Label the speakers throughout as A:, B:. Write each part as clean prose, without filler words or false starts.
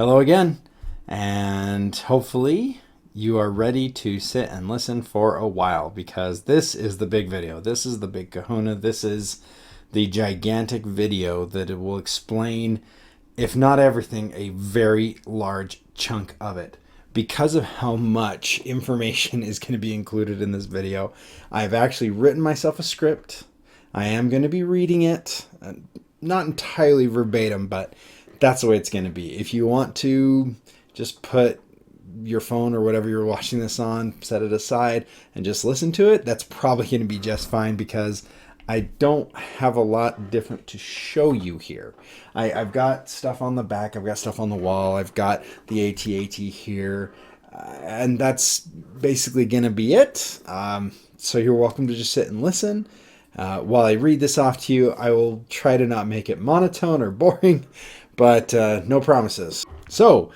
A: Hello again, and hopefully you are ready to sit and listen for a while because this is the big video. This is the big kahuna. This is the gigantic video that it will explain, if not everything, a very large chunk of it. Because of how much information is going to be included in this video, I've actually written myself a script. I am going to be reading it, not entirely verbatim, but that's the way it's going to be. If you want to just put your phone or whatever you're watching this on, set it aside and just listen to it, that's probably going to be just fine because I don't have a lot different to show you here. I've got stuff on the back, I've got stuff on the wall, I've got the AT-AT here, and that's basically going to be it. So you're welcome to just sit and listen. While I read this off to you, I will try to not make it monotone or boring, but no promises. So,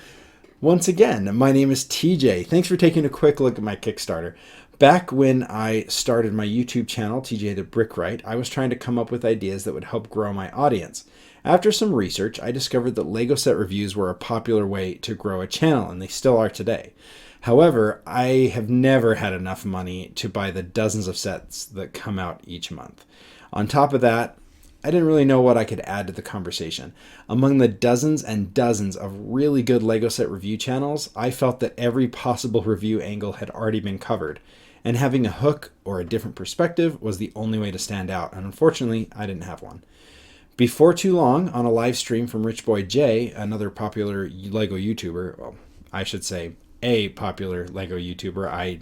A: once again, my name is TJ. Thanks for taking a quick look at my Kickstarter. Back when I started my YouTube channel, TJ the Brickwright, I was trying to come up with ideas that would help grow my audience. After some research, I discovered that Lego set reviews were a popular way to grow a channel, and they still are today. However, I have never had enough money to buy the dozens of sets that come out each month. On top of that, I didn't really know what I could add to the conversation. Among the dozens and dozens of really good Lego set review channels, I felt that every possible review angle had already been covered, and having a hook or a different perspective was the only way to stand out, and unfortunately, I didn't have one. Before too long, on a live stream from Rich Boy J, another popular Lego YouTuber, well, I should say a popular Lego YouTuber, I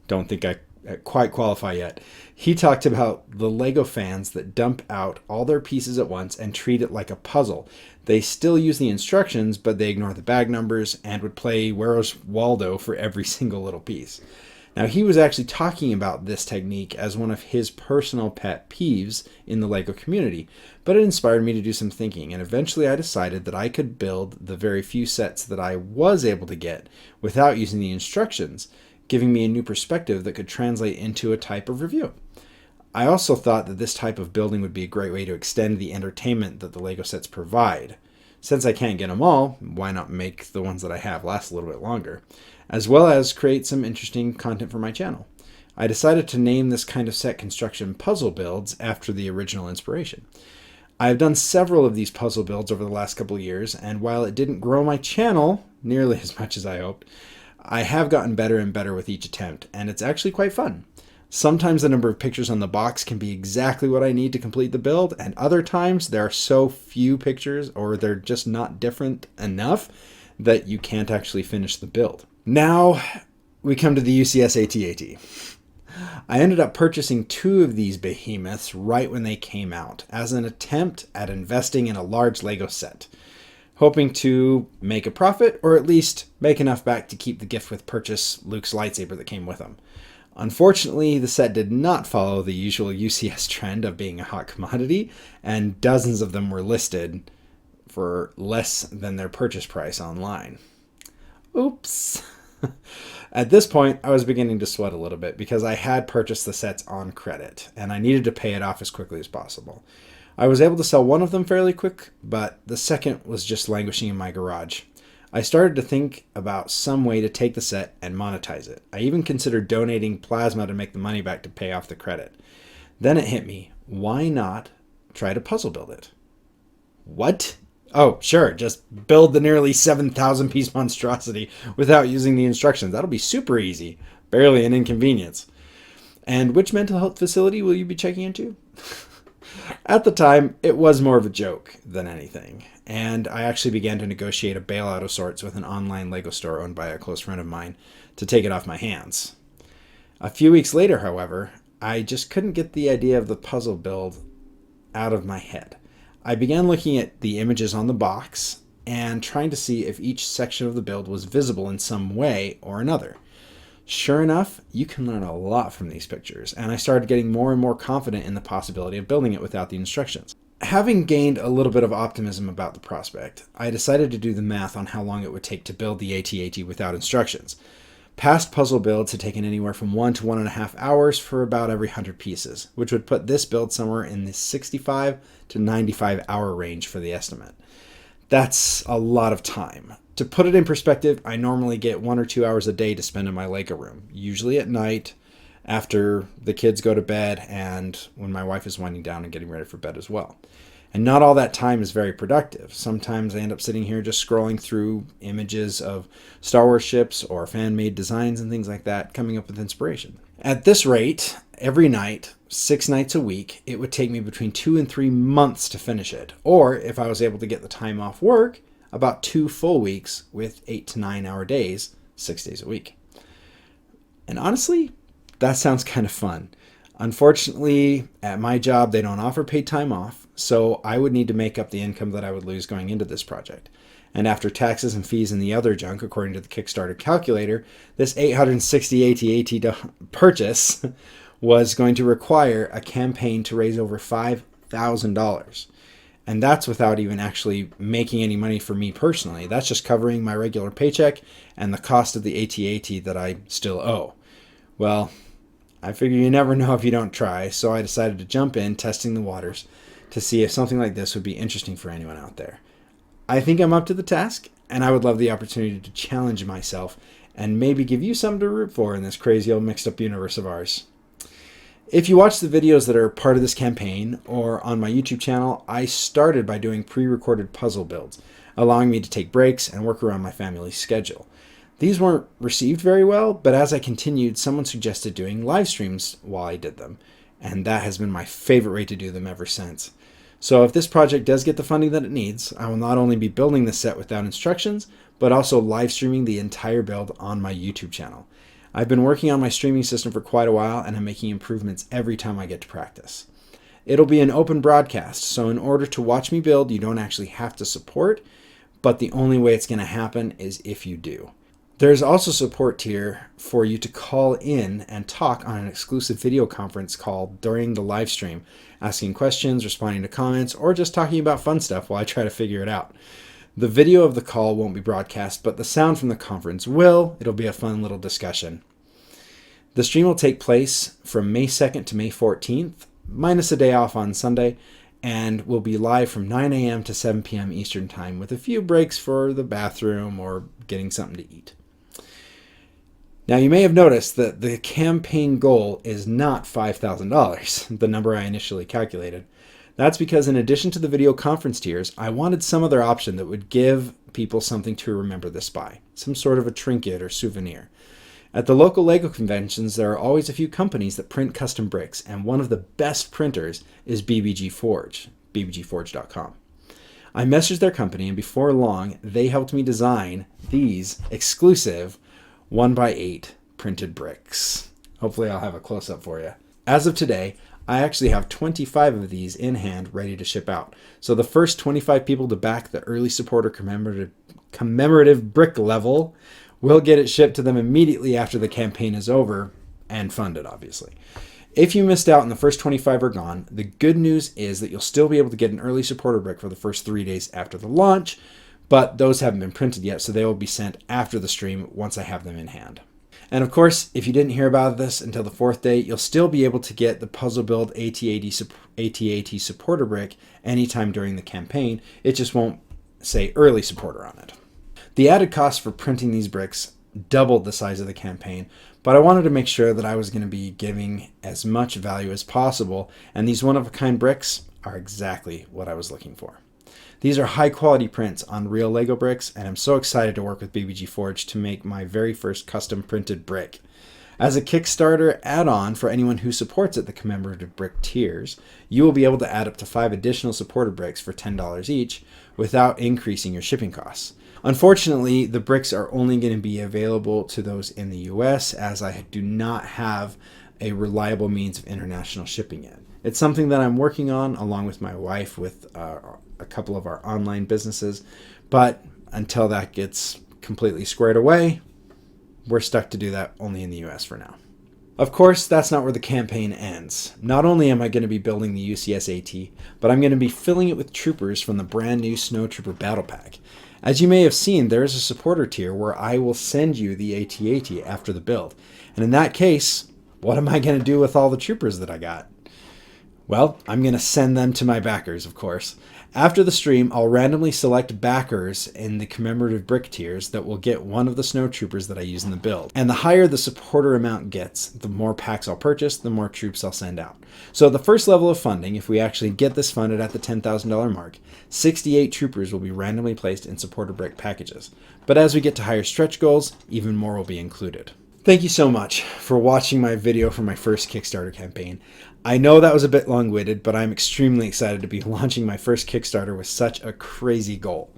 A: don't think I quite qualify yet. He talked about the Lego fans that dump out all their pieces at once and treat it like a puzzle. They still use the instructions, but they ignore the bag numbers and would play Where's Waldo for every single little piece. Now, he was actually talking about this technique as one of his personal pet peeves in the Lego community, but it inspired me to do some thinking, and eventually I decided that I could build the very few sets that I was able to get without using the instructions, giving me a new perspective that could translate into a type of review. I also thought that this type of building would be a great way to extend the entertainment that the Lego sets provide. Since I can't get them all, why not make the ones that I have last a little bit longer, as well as create some interesting content for my channel. I decided to name this kind of set construction puzzle builds after the original inspiration. I have done several of these puzzle builds over the last couple of years, and while it didn't grow my channel nearly as much as I hoped, I have gotten better and better with each attempt, and it's actually quite fun. Sometimes the number of pictures on the box can be exactly what I need to complete the build, and other times there are so few pictures or they're just not different enough that you can't actually finish the build. Now we come to the UCS AT-AT. I ended up purchasing 2 of these behemoths right when they came out as an attempt at investing in a large Lego set, hoping to make a profit or at least make enough back to keep the gift with purchase Luke's lightsaber that came with him. Unfortunately, the set did not follow the usual UCS trend of being a hot commodity, and dozens of them were listed for less than their purchase price online. Oops. At this point, I was beginning to sweat a little bit because I had purchased the sets on credit, and I needed to pay it off as quickly as possible. I was able to sell one of them fairly quick, but the second was just languishing in my garage. I started to think about some way to take the set and monetize it. I even considered donating plasma to make the money back to pay off the credit. Then it hit me, why not try to puzzle build it? What? Oh, sure, just build the nearly 7,000 piece monstrosity without using the instructions. That'll be super easy, barely an inconvenience. And which mental health facility will you be checking into? At the time, it was more of a joke than anything, and I actually began to negotiate a bailout of sorts with an online Lego store owned by a close friend of mine to take it off my hands. A few weeks later, however, I just couldn't get the idea of the puzzle build out of my head. I began looking at the images on the box and trying to see if each section of the build was visible in some way or another. Sure enough, you can learn a lot from these pictures, and I started getting more and more confident in the possibility of building it without the instructions. Having gained a little bit of optimism about the prospect, I decided to do the math on how long it would take to build the AT-AT without instructions. Past puzzle builds had taken anywhere from 1 to 1.5 hours for about every 100 pieces, which would put this build somewhere in the 65 to 95 hour range for the estimate. That's a lot of time. To put it in perspective, I normally get 1 or 2 hours a day to spend in my Lego room, usually at night after the kids go to bed and when my wife is winding down and getting ready for bed as well. And not all that time is very productive. Sometimes I end up sitting here just scrolling through images of Star Wars ships or fan-made designs and things like that, coming up with inspiration. At this rate, every night, 6 nights a week, it would take me between 2 and 3 months to finish it. Or if I was able to get the time off work, about 2 full weeks with 8 to 9 hour days, 6 days a week. And honestly, that sounds kind of fun. Unfortunately, at my job, they don't offer paid time off, so I would need to make up the income that I would lose going into this project. And after taxes and fees and the other junk, according to the Kickstarter calculator, this 860 AT-AT purchase was going to require a campaign to raise over $5,000. And that's without even actually making any money for me personally. That's just covering my regular paycheck and the cost of the AT-AT that I still owe. Well, I figure you never know if you don't try, so I decided to jump in, testing the waters, to see if something like this would be interesting for anyone out there. I think I'm up to the task, and I would love the opportunity to challenge myself and maybe give you something to root for in this crazy old mixed up universe of ours. If you watch the videos that are part of this campaign or on my YouTube channel, I started by doing pre-recorded puzzle builds, allowing me to take breaks and work around my family's schedule. These weren't received very well, but as I continued, someone suggested doing live streams while I did them, and that has been my favorite way to do them ever since. So if this project does get the funding that it needs, I will not only be building the set without instructions, but also live streaming the entire build on my YouTube channel. I've been working on my streaming system for quite a while, and I'm making improvements every time I get to practice. It'll be an open broadcast, so in order to watch me build, you don't actually have to support, but the only way it's going to happen is if you do. There's also a support tier for you to call in and talk on an exclusive video conference call during the live stream, asking questions, responding to comments, or just talking about fun stuff while I try to figure it out. The video of the call won't be broadcast, but the sound from the conference will. It'll be a fun little discussion. The stream will take place from May 2nd to May 14th, minus a day off on Sunday, and will be live from 9 a.m. to 7 p.m. Eastern Time with a few breaks for the bathroom or getting something to eat. Now, you may have noticed that the campaign goal is not $5,000, the number I initially calculated. That's because in addition to the video conference tiers, I wanted some other option that would give people something to remember this by, some sort of a trinket or souvenir. At the local LEGO conventions, there are always a few companies that print custom bricks, and one of the best printers is BBG Forge, bbgforge.com. I messaged their company, and before long, they helped me design these exclusive 1x8 printed bricks. Hopefully I'll have a close-up for you. As of today, I actually have 25 of these in hand ready to ship out. So the first 25 people to back the early supporter commemorative brick level will get it shipped to them immediately after the campaign is over and funded, obviously. If you missed out and the first 25 are gone, the good news is that you'll still be able to get an early supporter brick for the first 3 days after the launch, but those haven't been printed yet, so they will be sent after the stream once I have them in hand. And of course, if you didn't hear about this until the 4th day, you'll still be able to get the Puzzle Build AT-AT supporter brick anytime during the campaign. It just won't say early supporter on it. The added cost for printing these bricks doubled the size of the campaign, but I wanted to make sure that I was going to be giving as much value as possible, and these one-of-a-kind bricks are exactly what I was looking for. These are high-quality prints on real LEGO bricks, and I'm so excited to work with BBG Forge to make my very first custom-printed brick. As a Kickstarter add-on for anyone who supports at the commemorative brick tiers, you will be able to add up to 5 additional supporter bricks for $10 each without increasing your shipping costs. Unfortunately, the bricks are only going to be available to those in the US, as I do not have a reliable means of international shipping yet. It's something that I'm working on along with my wife with a couple of our online businesses, but until that gets completely squared away, we're stuck to do that only in the US for now. Of course, that's not where the campaign ends. Not only am I going to be building the UCS-AT, but I'm going to be filling it with troopers from the brand new Snow Trooper Battle Pack. As you may have seen, there is a supporter tier where I will send you the AT-AT after the build. And in that case, what am I going to do with all the troopers that I got? Well, I'm going to send them to my backers, of course. After the stream, I'll randomly select backers in the commemorative brick tiers that will get one of the snowtroopers that I use in the build. And the higher the supporter amount gets, the more packs I'll purchase, the more troops I'll send out. So the first level of funding, if we actually get this funded at the $10,000 mark, 68 troopers will be randomly placed in supporter brick packages. But as we get to higher stretch goals, even more will be included. Thank you so much for watching my video for my first Kickstarter campaign. I know that was a bit long-winded, but I'm extremely excited to be launching my first Kickstarter with such a crazy goal.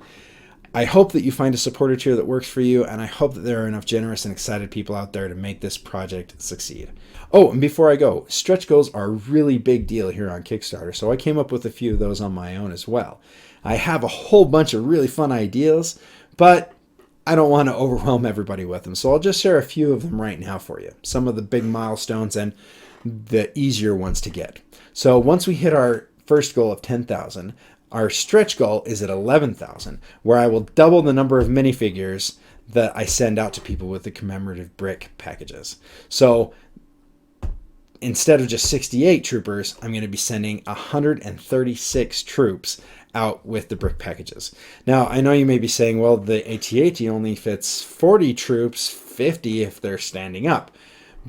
A: I hope that you find a supporter tier that works for you, and I hope that there are enough generous and excited people out there to make this project succeed. Oh, and before I go, stretch goals are a really big deal here on Kickstarter, so I came up with a few of those on my own as well. I have a whole bunch of really fun ideas, but I don't want to overwhelm everybody with them, so I'll just share a few of them right now for you. Some of the big milestones and the easier ones to get. So once we hit our first goal of 10,000, our stretch goal is at 11,000, where I will double the number of minifigures that I send out to people with the commemorative brick packages. So instead of just 68 troopers, I'm going to be sending 136 troops out with the brick packages. Now, I know you may be saying, well, the AT-AT only fits 40 troops, 50 if they're standing up.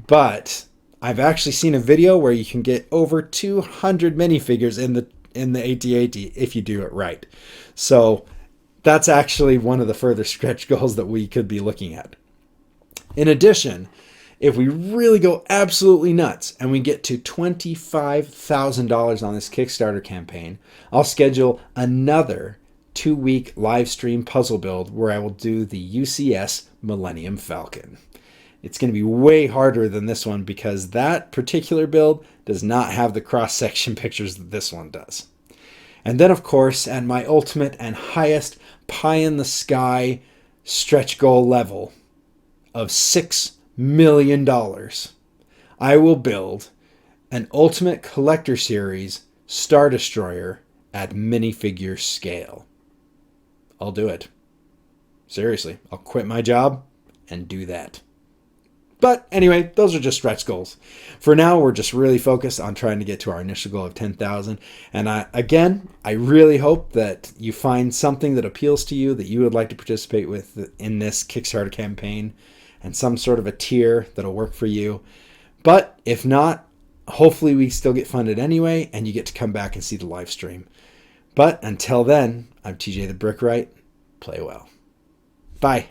A: But I've actually seen a video where you can get over 200 minifigures in the AT-AT if you do it right. So that's actually one of the further stretch goals that we could be looking at. In addition, if we really go absolutely nuts and we get to $25,000 on this Kickstarter campaign, I'll schedule another 2-week live stream puzzle build where I will do the UCS Millennium Falcon. It's going to be way harder than this one because that particular build does not have the cross-section pictures that this one does. And then, of course, at my ultimate and highest pie-in-the-sky stretch goal level of $6 million, I will build an Ultimate Collector Series Star Destroyer at minifigure scale. I'll do it. Seriously, I'll quit my job and do that. But anyway, those are just stretch goals. For now, we're just really focused on trying to get to our initial goal of 10,000. And I really hope that you find something that appeals to you, that you would like to participate with in this Kickstarter campaign, and some sort of a tier that'll work for you. But if not, hopefully we still get funded anyway, and you get to come back and see the live stream. But until then, I'm TJ the Brickwright. Play well. Bye.